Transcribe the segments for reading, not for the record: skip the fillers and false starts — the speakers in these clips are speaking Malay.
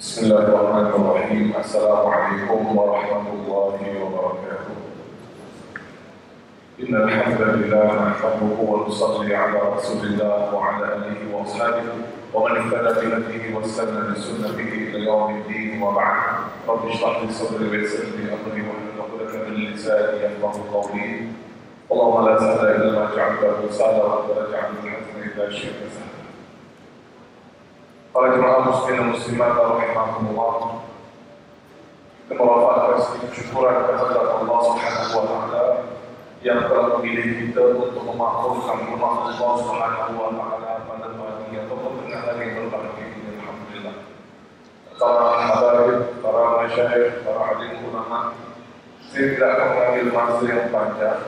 بسم الله الرحمن الرحيم. السلام عليكم ورحمة الله وبركاته. إن الحمد لله نحمده ونصلي على رسول الله وعلى آله وأصحابه ومن اهتدى بهديه واستنى بسنته إلى يوم الدين، وبعد. رب اشرح لي صدري ويسر لي أمري واحلل عقدة من لساني يفقهوا قولي. اللهم لا سهل إلا ما جعلته سهلا وأنت تجعل الحزن إذا شئت سهلا. Para jemaah muslimin dan muslimat rahimakumullah, kita melafalkan sedikit syukuran kepada Allah Subhanahu wa taala yang telah memilih kita untuk memakmurkan rumah Allah Subhanahu wa taala pada pagi atau tengah hari yang berbahagia ini. Alhamdulillah. Para hadirin, para masyayikh, para alim ulama, saya tidak akan mengambil masa yang panjang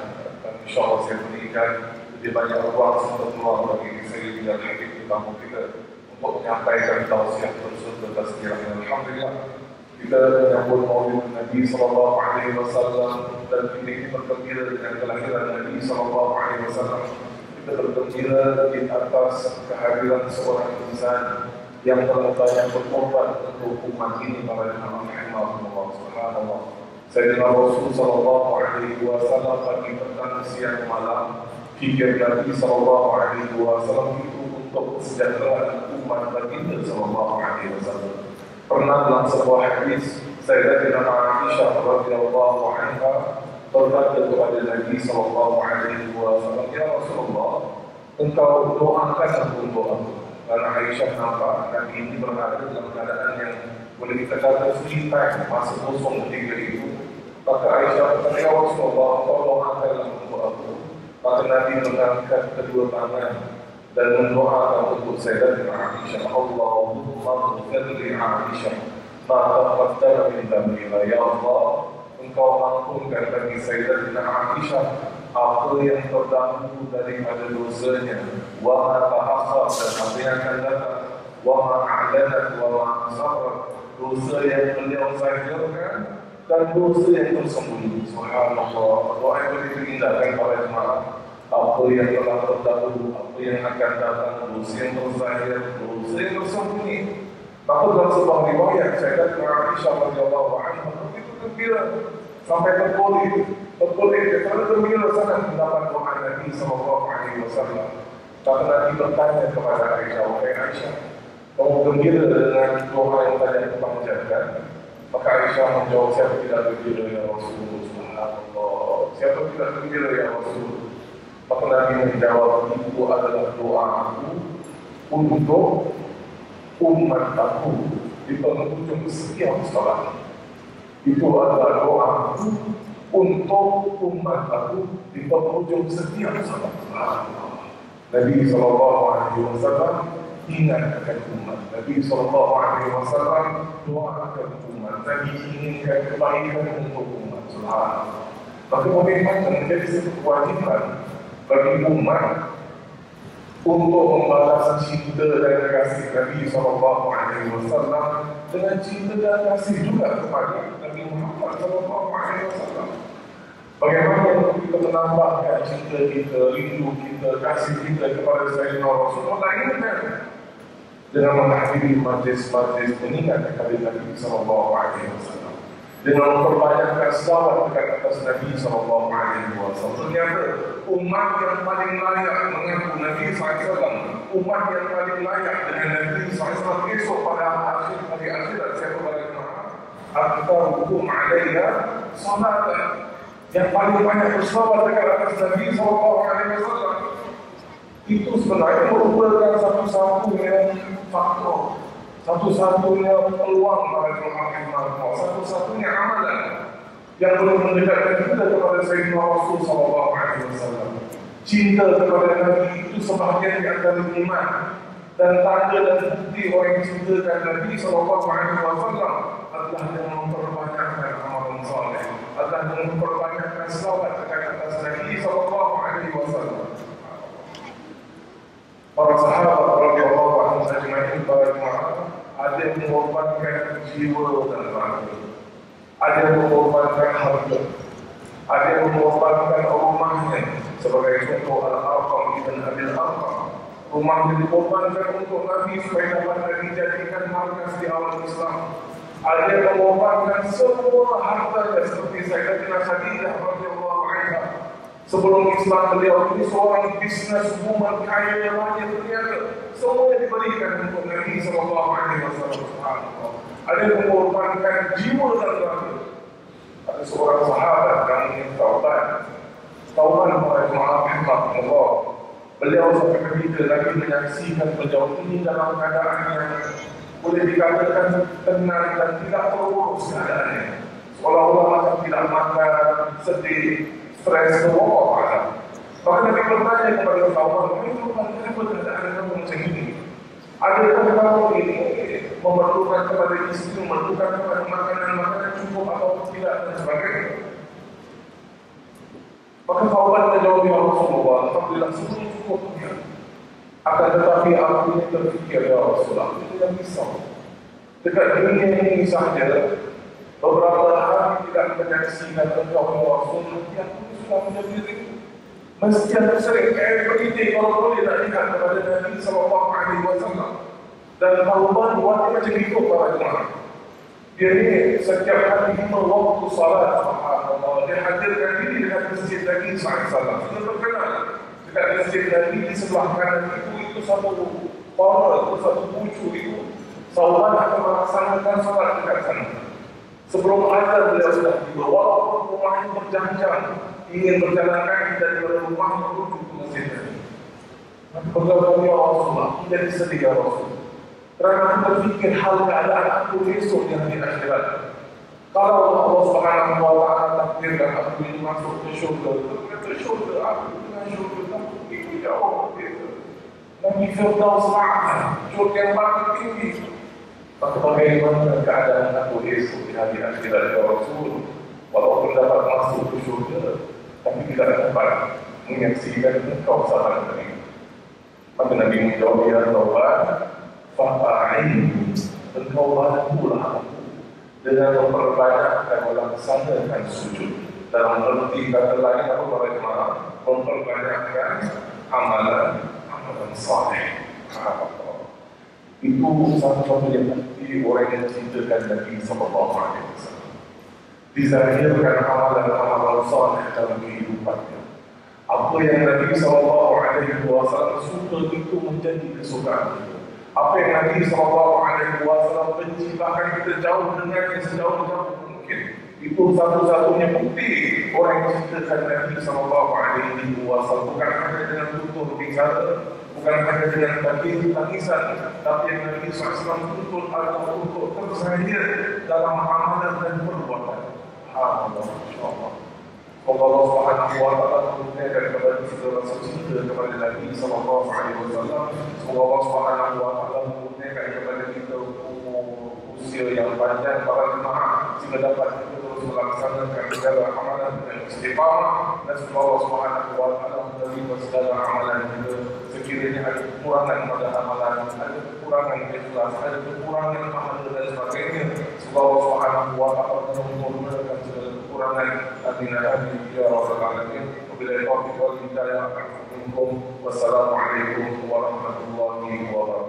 dan insyaallah saya berikan lebih banyak ruang serta peluang bagi saya dan hadir di tamu kita untuk menyampaikan tausiah tersebut bertazkirah. Alhamdulillah, kita menyambut Maulid Nabi sallallahu alaihi wasallam dan ini bergembira dengan kelahiran Nabi sallallahu alaihi wasallam. Kita bergembira di atas kehadiran seorang insan yang telah banyak berkorban untuk umat ini pada nama Muhammad subhanallah. Sayyidina Rasul sallallahu alaihi wasallam pagi petang siang malam fikir Nabi sallallahu alaihi wasallam itu untuk kesejahteraan umat baginda sallallahu alaihi wasallam. Pernah dalam sebuah hadis Sayyidatina Aisyah radhiyallahu anha berkata kepada Nabi sallallahu alaihi wasallam, "Ya Rasulullah, engkau doakan untuk aku." Karena Aisyah nampak Nabi ini berada dalam keadaan yang boleh kita kata selipan masa kosong ketika itu. Maka Aisyah berkata, "Ya Rasulullah, engkau doakan untuk aku." Maka Nabi mengangkat kedua tangan dan mendoakan untuk Sayyidatina Aisyah, "Allahumma ighfir li Aisyah ma taqaddama min dhanbiha." Ya Allah, engkau ampunkan bagi Sayyidatina Aisyah apa yang terdahulu daripada dosanya, wa ma ta'akhkhar, dan apa yang akan datang, wa ma a'lanat wa ma asarrat, dosa yang beliau zahirkan dan dosa yang tersembunyi. Subhanallah, doa yang boleh diindahkan para jemaah. Apa yang telah terdahulu, apa yang akan datang, dosa yang terzahir, dosa yang tersembunyi. Maka dalam sebuah riwayat Sayyidatina Aisyah radhiyallahu anha begitu gembira sampai terpolik, kerana gembira sangat mendapat doa Nabi sallallahu alaihi wasallam. Maka Nabi bertanya kepada Aisyah, "Wahai Aisyah, kamu gembira dengan doa yang tadi aku panjatkan?" Maka Aisyah menjawab, "Siapa tidak gembira ya Rasulullah?" Subhanallah, siapa tidak gembira ya Rasulullah? Maka Nabi menjawab, "Itu adalah doaku untuk umat aku di penghujung setiap salat. Itu adalah doaku untuk umat aku di penghujung setiap salat." Nabi SAW ingatkan umat. Nabi SAW doakan umat. Nabi inginkan kebaikan untuk umat. Maka memang menjadi satu kewajiban bagi umat untuk membalas cinta dan kasih Nabi SAW dengan cinta dan kasih juga kepada Nabi Muhammad SAW. Bagaimana untuk kita menambahkan cinta kita, rindu kita, kasih kita kepada Sayyidina Rasulullah ini dengan menghadiri majlis-majlis mengingat kepada Nabi SAW, dengan memperbanyakkan selawat dekat atas Nabi SAW. Ternyata umat yang paling layak mengaku Nabi SAW, umat yang paling layak dengan Nabi SAW esok pada hari akhirat, siapa pada jemaah? Aktarukum alaiya salatan, yang paling banyak berselawat dekat atas Nabi SAW. Itu sebenarnya merupakan satu-satunya faktor, satu-satunya peluang para jemaah, satu-satunya amalan yang boleh mendekatkan kita kepada Sayyidina Rasul SAW. Cinta kepada Nabi itu sebahagian di antara iman, dan tanda dan bukti orang yang cintakan Nabi SAW adalah dengan memperbanyakkan amalan saleh, adalah dengan memperbanyakkan selawat dekat atas Nabi SAW. Para sahabat radhiyallahu anhum ajma'in, para jemaah, ada yang mengorbankan jiwa dan raga, ada yang mengorbankan harta, ada yang mengorbankan rumahnya. Sebagai contoh Al-Arqam ibn Abil Arqam, rumahnya dikorbankan untuk Nabi supaya dapat dijadikan markas di awal Islam. Ada yang mengorbankan semua hartanya seperti Sayyidatina Khadijah radhiyallahu anha. Sebelum Islam beliau ini seorang businesswoman kaya raya terniaga. Semuanya diberikan untuk Nabi sallallahu alaihi wasallam. Ada yang mengorbankan jiwa dan raga. Ada seorang sahabat namanya Tauban rahimahullah. Beliau sampai ketika lagi menyaksikan beliau ini dalam keadaan yang boleh dikatakan tenang dan tidak terurus keadaannya. Seolah-olah macam tidak makan, sedih, stres, semua. Maka Nabi bertanya kepada Tauban, kenapa keadaan kamu macam ini? Adakah kamu ini memerlukan kepada istri, memerlukan kepada makanan cukup atau tidak dan sebagainya? Maka Tauban menjawab, ya Rasulullah, alhamdulillah semuanya cukup. Akan tetapi aku ini terfikir, ya Rasulullah, itu yang bisa. Dekat dunia ini saja, beberapa hari tidak menyaksikan engkau, ya Rasulullah, yang sudah menjadi diri. Mesti aku sering every day kalau boleh nak lihat kepada Nabi sallallahu alaihi wasallam. Dan Tauban buatnya macam itu para jemaah. Dia ini setiap hari 5 waktu salat, subhanallah, dia hadirkan diri dekat masjid Nabi SAW. Sudah terkenal dekat masjid Nabi di sebelah kanan itu satu power, itu satu pucu itu. Tauban akan melaksanakan salat dekat sana. Sebelum azan beliau sudah tiba, walaupun rumahnya berjam-jam ingin berjalan kaki dari rumah menuju ke masjid Nabi. Maka berkata, ya Rasulullah, menjadi sedih ya Rasulullah. Kerana aku berfikir hal keadaan aku besok yang di akhirat. Kalau Allah Subhanahu wa Ta'ala takdirkan aku ini masuk ke syurga, aku dengan syurga itu jauh berbeza. Nabi Firdaus Ma'ala, syurga yang paling tinggi. Maka bagaimana keadaan aku besok di hari akhirat ya Rasul? Walaupun dapat masuk ke syurga, tapi tidak dapat menyaksikan engkau sahabat Nabi. Maka Nabi menjawab, ya Tauban, fa'a'ini, engkau bantulah aku dengan memperbanyakkan melaksanakan sujud. Dalam arti kata lain aku bagaimana memperbanyakkan amalan saleh. Itu satu-satunya bukti orang yang cintakan Nabi sallallahu alaihi wasallam. Dizahirkan amalan saleh dalam kehidupannya. Apa yang Nabi sallallahu alaihi wasallam suka itu menjadi kesukaan. Apa yang Nabi SAW benci, bahkan kita jauh dengannya sejauh-jauh mungkin. Itu satu-satunya bukti orang yang cintakan Nabi SAW. Bukan hanya dengan tutur bicara, bukan hanya dengan tangisan, tapi yang Nabi SAW tutur atau untuk tersahir dalam amalan dan perbuatan. Alhamdulillah, insyaAllah. Allah Subhanahu wa Ta'ala menurunkan kepada kita rasa cinta kepada Nabi sallallahu alaihi wasallam. Semoga Allah Subhanahu wa Ta'ala menurunkan kepada kita usia yang panjang para jemaah sehingga dapat kita terus melaksanakan segala amalan dengan istiqamah, dan semoga Allah Subhanahu wa Ta'ala menerima segala amalan kita. Sekiranya ada kekurangan pada amalan, ada kekurangan ikhlas, ada kekurangan pahala dan sebagainya, semoga Allah Subhanahu wa Ta'ala menyempurnakan segala kekurangan. Amin ya rabbal alamin. Wabillahi taufiq wal hidayah. Wassalamualaikum warahmatullahi wabarakatuh.